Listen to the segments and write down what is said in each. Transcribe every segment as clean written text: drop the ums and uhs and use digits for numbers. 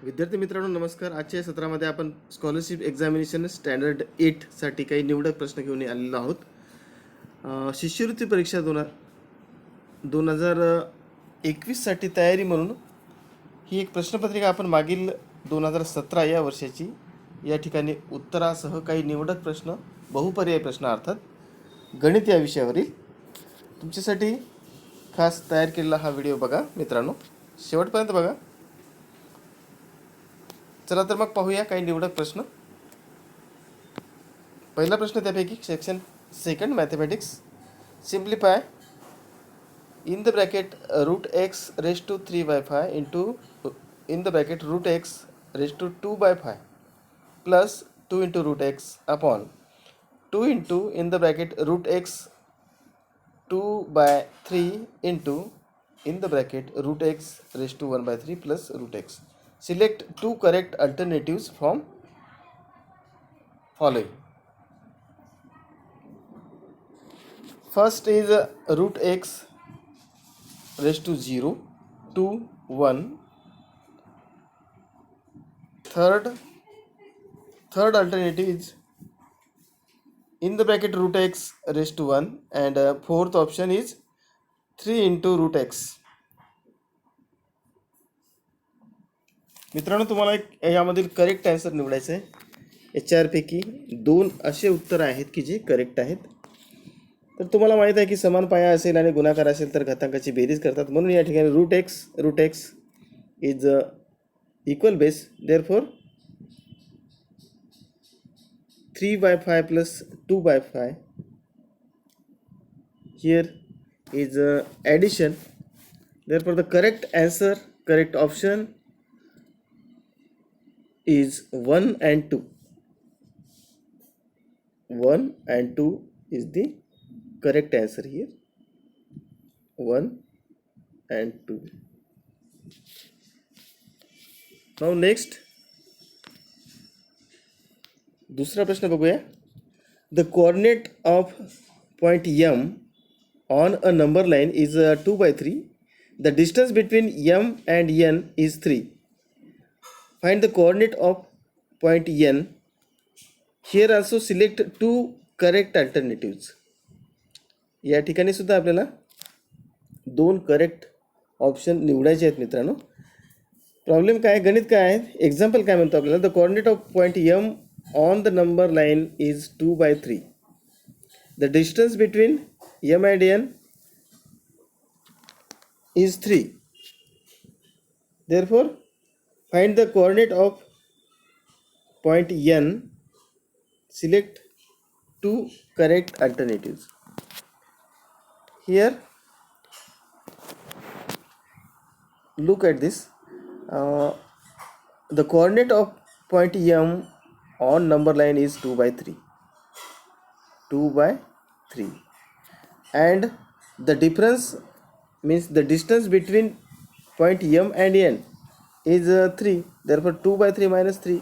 विद्यार्थी मित्रांनो नमस्कार. आजच्या या सत्रामध्ये आपण स्कॉलरशिप एक्झामिनेशन स्टँडर्ड 8 साठी काही निवडक प्रश्न घेऊन आलेलो आहोत. शिष्यवृत्ती परीक्षा 2021 साठी तयारी म्हणून ही एक प्रश्नपत्रिका आपण मागील 2017 या वर्षाची या ठिकाणी उत्तरासह काही निवडक प्रश्न, बहुपर्याय प्रश्न अर्थात गणित या विषयावरील तुमच्यासाठी खास तयार केलेला हा व्हिडिओ बघा मित्रांनो, शेवटपर्यंत बघा. चला तर मग पाहूया काही निवडक प्रश्न. पहिला प्रश्न त्यापैकी section second mathematics. Simplify in the bracket root x raise to 3/5 into in the bracket root x raise to 2/5 plus 2 into root x upon 2 into in the bracket root x 2/3 into in the bracket root x raised to 1/3 plus root x. Select two correct alternatives from following. First is root x raised to 0, 2, 1. Third alternative is in the bracket root x raised to 1, and fourth option is 3 into root x. मित्रांनो तुम्हाला यामधील correct answer निवडायचं आहे. या चारपैकी 2 असे उत्तर आहेत की जे करेक्ट आहेत. तर तुम्हाला माहीत आहे की समान पाया असेल आणि गुणाकार असेल तर घातांकाची बेरीज करतात, म्हणून या ठिकाणी root x is equal base. Therefore 3/5 plus 2/5 here is addition. Therefore the correct option is 1 and 2. 1 and 2 is the correct answer here. 1 and 2. Now next दूसरा प्रश्न बघूया. The coordinate of point M on a number line is 2/3. The distance between M and N is 3. Find the coordinate of point N. Here also select two correct alternatives. या ठिकाणी सुद्धा आपल्याला 2 correct option निवडायचे आहेत मित्रांनो. Problem काय, गणित काय आहे, एक्झाम्पल काय म्हणतो आपल्याला. The coordinate of point M on the number line is 2/3. The distance between M and N is 3. Therefore, find the coordinate of point N. Select 2 correct alternatives. Here, look at this. The coordinate of point M on number line is 2/3. 2/3. And the difference means the distance between point M and N is 3. Therefore 2/3 minus 3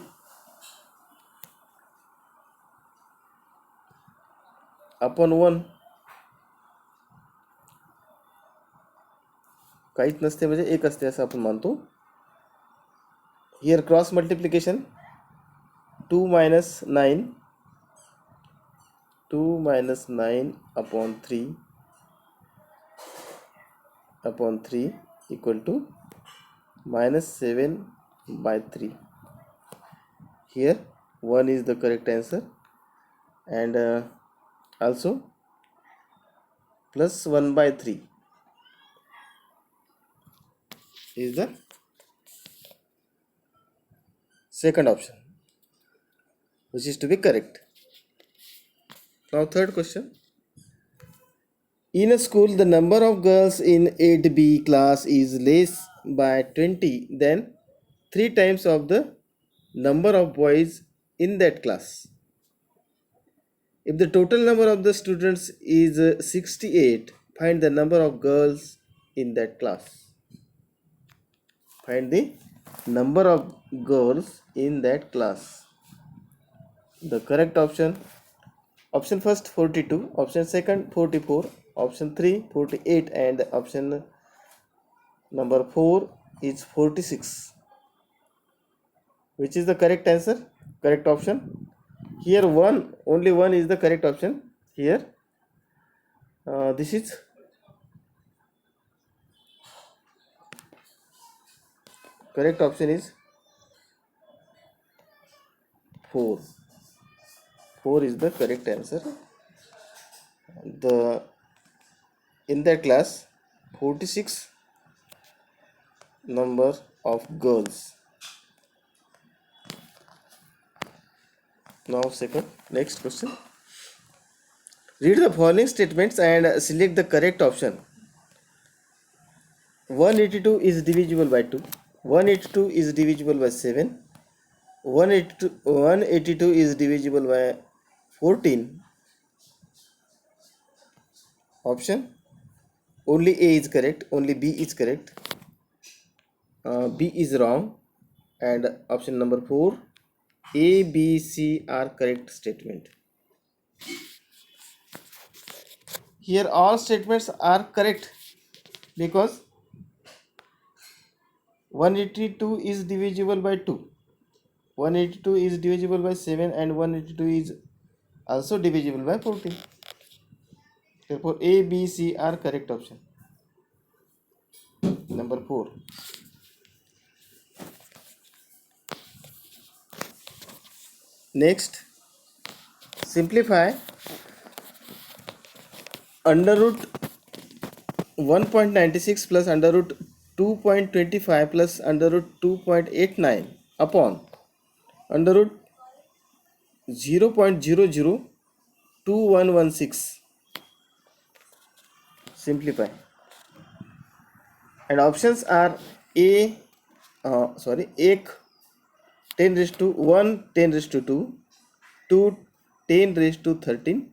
upon 1. काहीच नसते म्हणजे एक असते असं आपण मानतो. Here cross multiplication 2 minus 9 upon 3 equal to minus 7/3. Here 1 is the correct answer, and also plus 1/3 is the second option, which is to be correct. Now third question. In a school, the number of girls in 8B class is less by 20 than 3 times of the number of boys in that class. If the total number of the students is 68, find the number of girls in that class. Find the number of girls in that class. The correct option first 42, option second 44, option 3 48, and option number 4 is 46. Which is the correct answer? Correct option. Here one, only one is the correct option. Here, this is correct option is 4. 4 is the correct answer. The in that class, 46 number of girls. Now next question. Read the following statements and select the correct option. 182 is divisible by 2. 182 is divisible by 7. 182 is divisible by 14. Option only A is correct, only B is correct. B is wrong, and option number 4, A, B, C are correct statement. Here all statements are correct because 182 is divisible by 2. 182 is divisible by 7 and 182 is also divisible by 14. Therefore, A, B, C are correct option. Number 4. Next, simplify under root 1.96 plus under root 2.25 plus under root 2.89 upon under root 0.002116. Simplify. And options are A, 10 raised to 1, 10 raised to 2, 2, 10 raised to 13.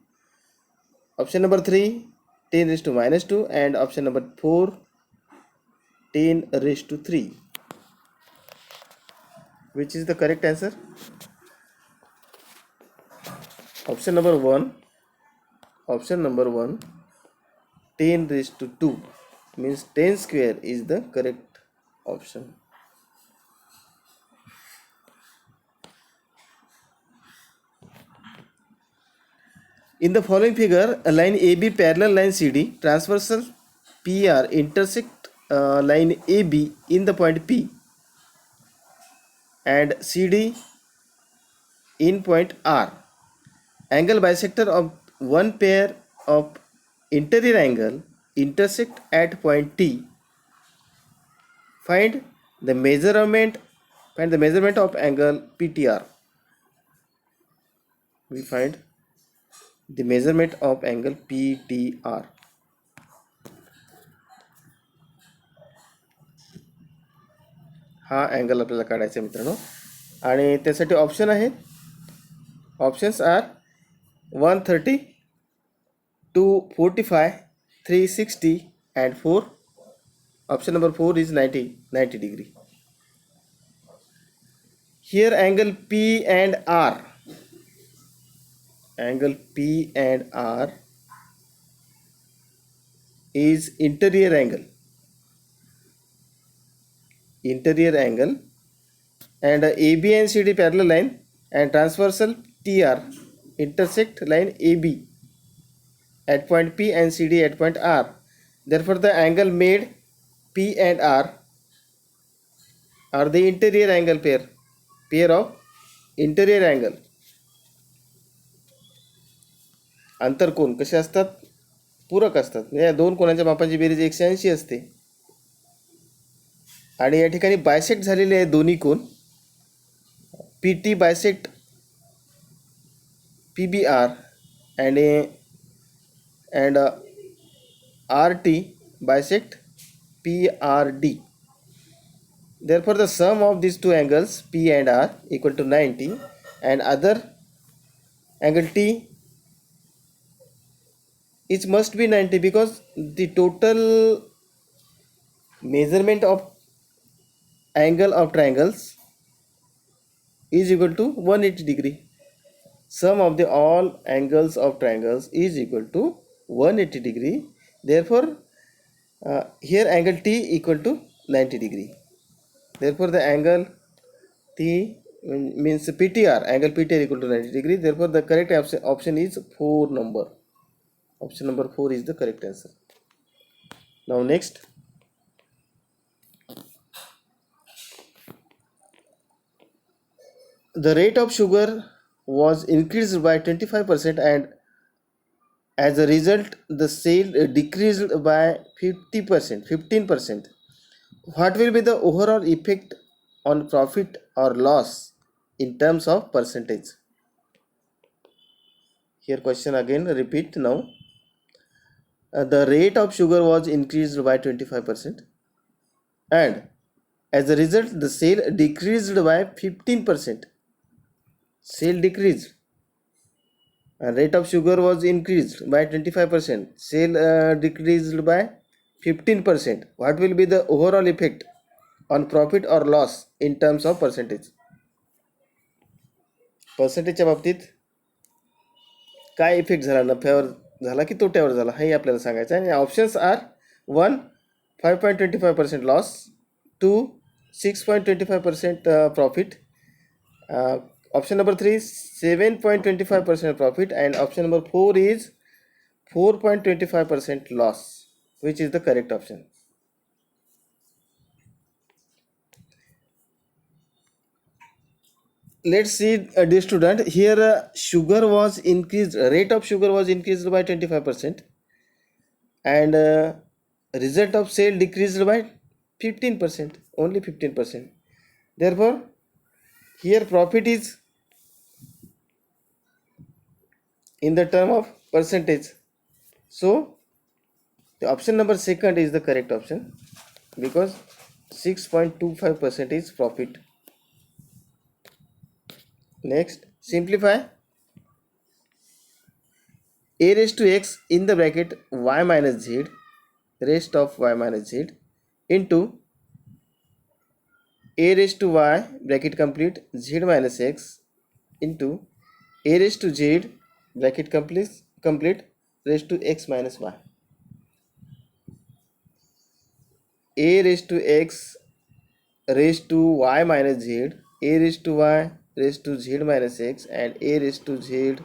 Option number 3, 10 raised to minus 2, and option number 4, 10 raised to 3. Which is the correct answer? Option number 1, 10 raised to 2 means 10 square is the correct option. In the following figure, a line AB parallel line CD, transversal PR intersect line AB in the point P and CD in point R. Angle bisector of one pair of interior angle intersect at point T. Find the measurement of angle PTR. We find the measurement of angle PTR. हा angle आपल्याला काढायचा आहे मित्रांनो, आणि त्यासाठी option आहेत. Options are 130, 245, 360 and 4. Option number 4 is 90 degree. Here angle P and R is interior angle, and AB and CD parallel line and transversal TR intersect line AB at point P and CD at point R. Therefore, the angle made P and R are the interior angle pair of interior angle. आंतरकोन कसे असतात? पूरक असतात. म्हणजे या दोन कोणाच्या मापांची berries 180 असते. आणि या ठिकाणी बायसेक्ट झालेले आहे दोन्ही कोन. PT bisect PBR and RT bisect PRD. Therefore, the sum of these two angles P and R equal to 90, and other angle T it must be 90 because the total measurement of angle of triangles is equal to 180 degree. Sum of the all angles of triangles is equal to 180 degree. Therefore, here angle T equal to 90 degree. Therefore, the angle T means PTR, angle PTR equal to 90 degree. Therefore, the correct option is 4 number. Option number 4 is the correct answer. Now next, the rate of sugar was increased by 25% and as a result the sale decreased by 50%, 15%. What will be the overall effect on profit or loss in terms of percentage? Here question again repeat now. The rate of sugar was increased by 25% and as a result the sale decreased by 15%. Sale decreased and rate of sugar was increased by 25%. Sale decreased by 15%. What will be the overall effect on profit or loss in terms of percentage? पर्सेंटेजच्या बाबतीत काय effect झाला, नफ्यावर झाला की तोट्यावर झाला, हे आपल्याला सांगायचं आहे. आणि options are 1 5.25% loss, 2 6.25% profit, option number 3 7.25% profit, and option number 4 is 4.25% loss. Which is the correct option? Let's see, dear student, here sugar was increased, rate of sugar was increased by 25% and result of sale decreased by 15%, only 15%. Therefore here profit is in the term of percentage, so the option number second is the correct option because 6.25% is profit. Next, simplify. A raised to x in the bracket y minus z rest of y minus z into a raised to y bracket complete z minus x into a raised to z bracket complete raised to x minus y. A raised to x raised to y minus z, a raised to y raised to z minus x, and a raised to z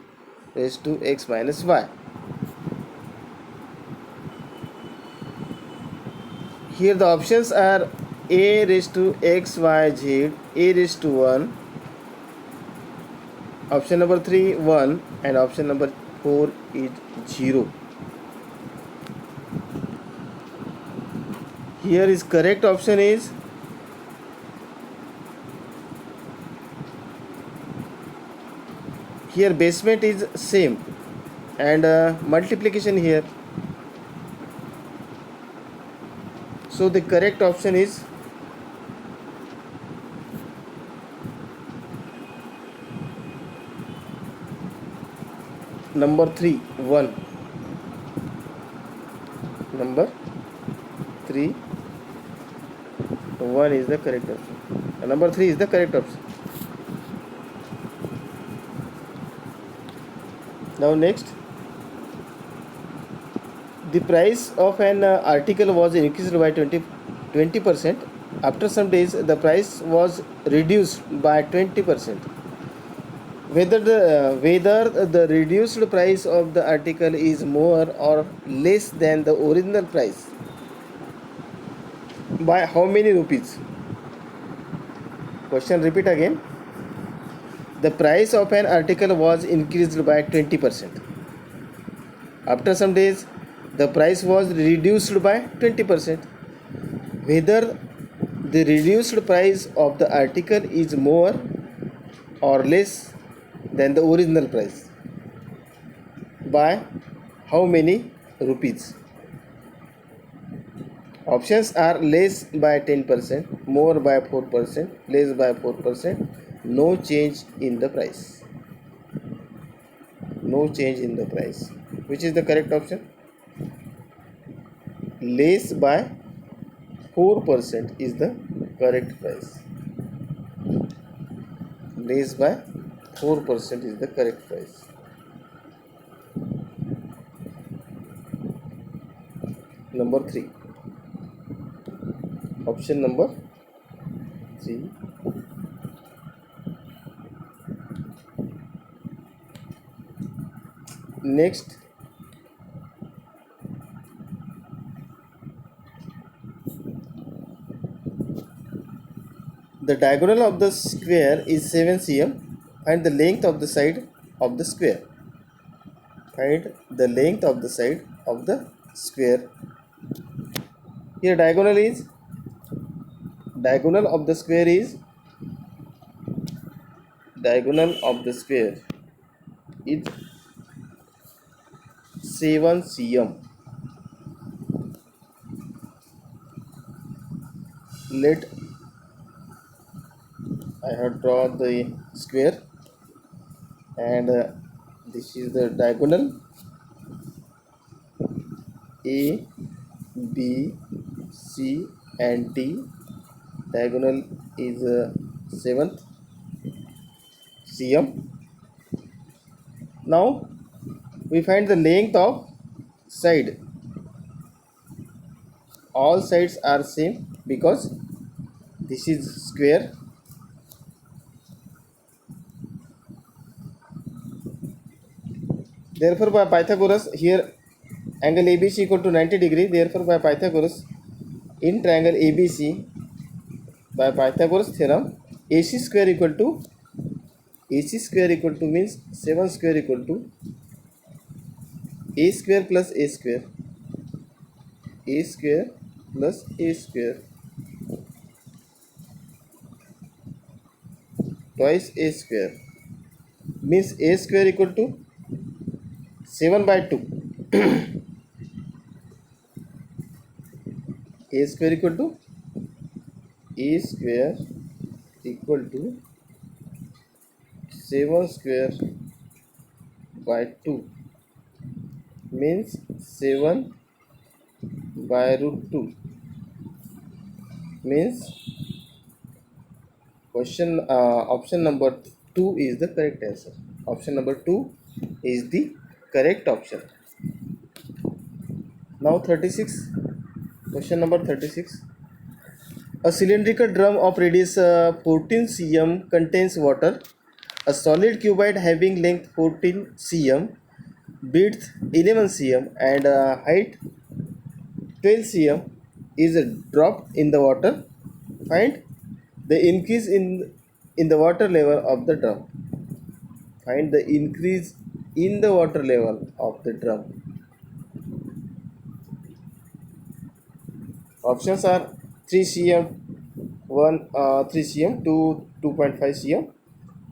raised to x minus y. Here the options are a raised to x y z, a raised to 1, option number 3 1, and option number 4 is 0. Here is correct option is here basement is same and multiplication here, so the correct option is number 3 1. Number 3 1 is the correct option. Number 3 is the correct option. Now next, the price of an article was increased by 20%. After some days the price was reduced by 20%. Whether the reduced price of the article is more or less than the original price, by how many rupees? Question repeat again. The price of an article was increased by 20%. After some days the price was reduced by 20%. Whether the reduced price of the article is more or less than the original price, by how many rupees? Options are less by 10%, more by 4%, less by 4%, no change in the price. No change in the price. Which is the correct option? Less by 4% is the correct price. Less by 4% is the correct price. Number 3. Option number 3 Next, the diagonal of the square is 7 cm. Find the length of the side of the square. Find the length of the side of the square. Here diagonal of the square is 7 cm. Let I have drawn the square, and this is the diagonal A, B, C and D. Diagonal is 7 cm. Now we find the length of side. All sides are same because this is square. Therefore by Pythagoras, here angle ABC equal to 90 degree. Therefore by Pythagoras, in triangle ABC, by Pythagoras theorem, AC square equal to means 7 square equal to A square plus A square plus A square twice A square, means A square equal to 7 by 2. A square equal to 7 square by 2, means 7 by root 2, means question option number 2 is the correct answer. Option number 2 is the correct option. Now 36, question number 36. A cylindrical drum of radius 14 cm contains water. A solid cuboid having length 14 cm, width 11 cm and height 12 cm is dropped in the water. Find the increase in the water level of the drum. Find the increase in the water level of the drum. Options are 3 cm, 3 cm, 2.5 cm,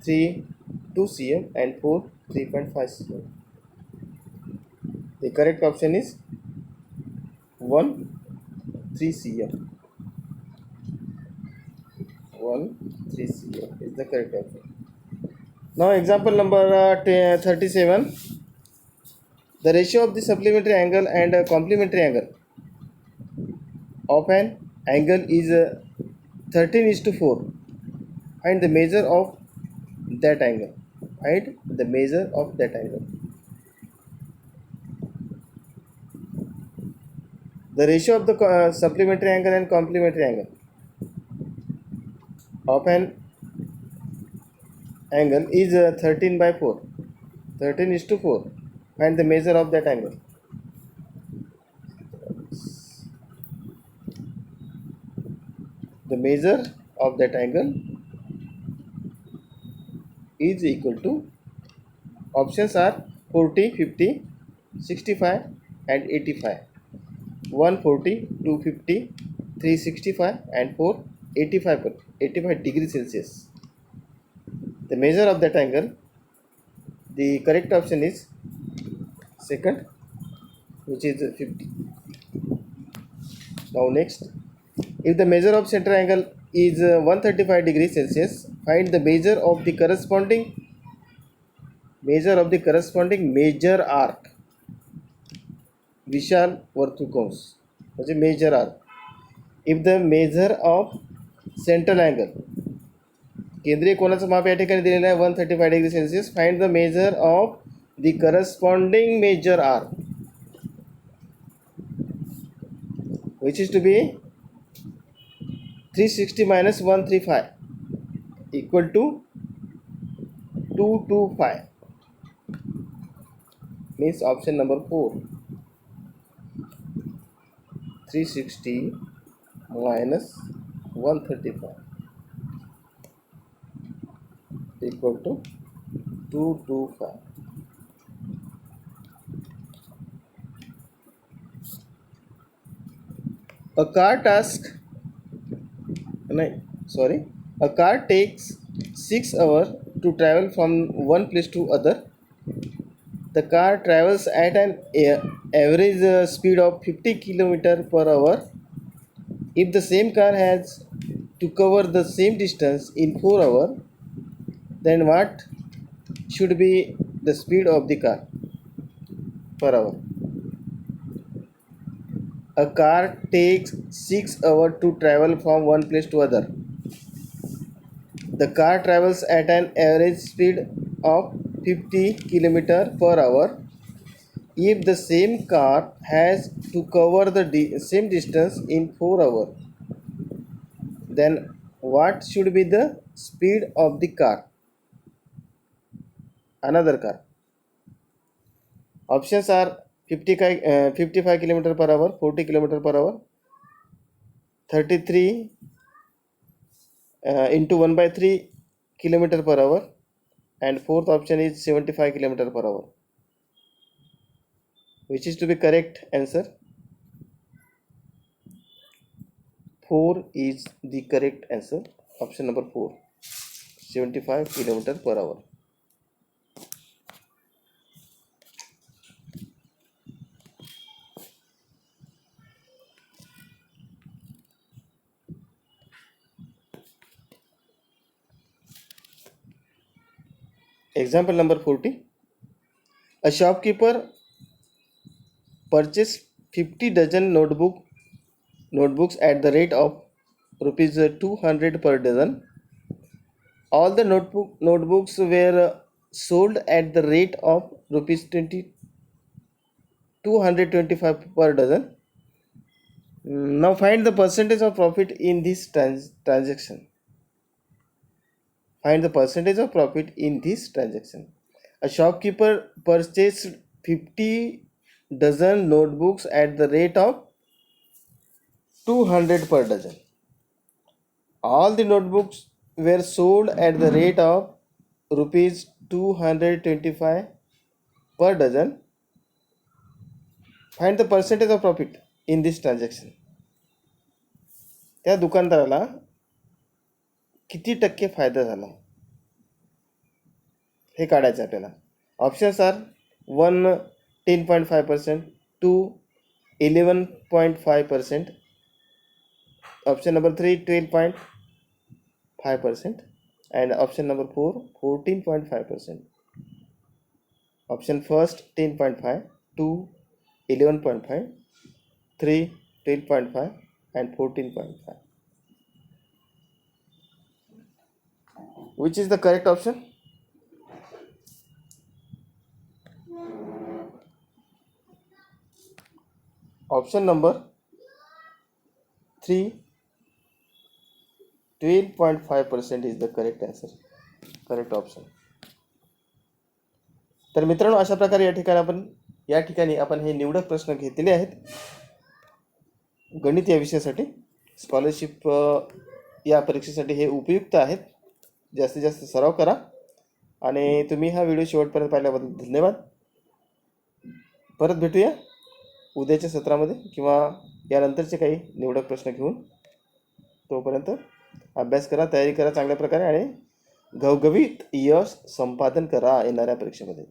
3 2 cm and 4 3.5 cm. The correct option is 1 3 cm. 1 3 cm is the correct option. Now example number 37. The ratio of the supplementary angle and complementary angle of an angle is 13:4. Find the measure of that angle. Find the measure of that angle. The ratio of the supplementary angle and complementary angle of an angle is 13/4. 13:4. Find the measure of that angle. The measure of that angle is equal to, options are 40, 50, 65 and 85. 140, 250, 365 and 485 degrees Celsius. The measure of that angle, the correct option is second, which is 50. Now next, if the measure of center angle is 135 degrees Celsius, find the measure of the corresponding major arc. विशाल वर्तुळकोश म्हणजे major arc. If the major of central angle, केंद्रीय कोणाचं माप या ठिकाणी दिलेलं आहे 135 degree Celsius. Find the major of the corresponding major arc, which is to be 360 minus 135 equal to 225. means option number 4, 360 minus 135 equal to 225. A car task, no, sorry, a car takes 6 hours to travel from one place to other. The car travels at an average speed of 50 km per hour. If the same car has to cover the same distance in 4 hours, then what should be the speed of the car per hour? A car takes 6 hours to travel from one place to other. The car travels at an average speed of 50 km per hour. If the same car has to cover the same distance in 4 hours, then what should be the speed of the car? Another car. Options are 55 km per hour, 40 km per hour, 33 into 1 by 3 km per hour, and fourth option is 75 km per hour. Which is to be correct answer? 4 is the correct answer. Option number 4, 75 km per hour. Example number 40. A shopkeeper purchased 50 dozen notebooks at the rate of rupees 200 per dozen. All the notebooks were sold at the rate of rupees 225 per dozen. Now find the percentage of profit in this transaction. Find the percentage of profit in this transaction. A shopkeeper purchased 50 dozen notebooks at the rate of 200 per dozen. All the notebooks were sold at the rate of rupees 225 per dozen. Find the percentage of profit in this transaction. त्या दुकानदाराला किती टक्के फायदा झाला हे काढायचं आपल्याला. Options are 1 10.5%, 2 11.5%, option number 3 12.5%, and option number 4 14.5%. Option first 10.5, 2 11.5, 3 12.5, and 14.5. Which is the correct option? Option number 3, 12.5% is the correct answer, correct option. तर मित्रांनो, अशा प्रकारे या ठिकाणी आपण हे निवडक प्रश्न घेतलेले आहेत गणित या विषयासाठी. स्कॉलरशिप या परीक्षेसाठी हे उपयुक्त आहेत. जास्तीत जास्त सराव करा आणि तुम्ही हा व्हिडिओ शेवटपर्यंत पाहिल्याबद्दल धन्यवाद. परत भेटूया उद्याच्या सत्रामध्ये किंवा यानंतरचे काही निवडक प्रश्न घेऊन. तोपर्यंत अभ्यास करा, तयारी करा चांगल्या प्रकारे आणि घवघवीत यश संपादन करा येणाऱ्या परीक्षेमध्ये.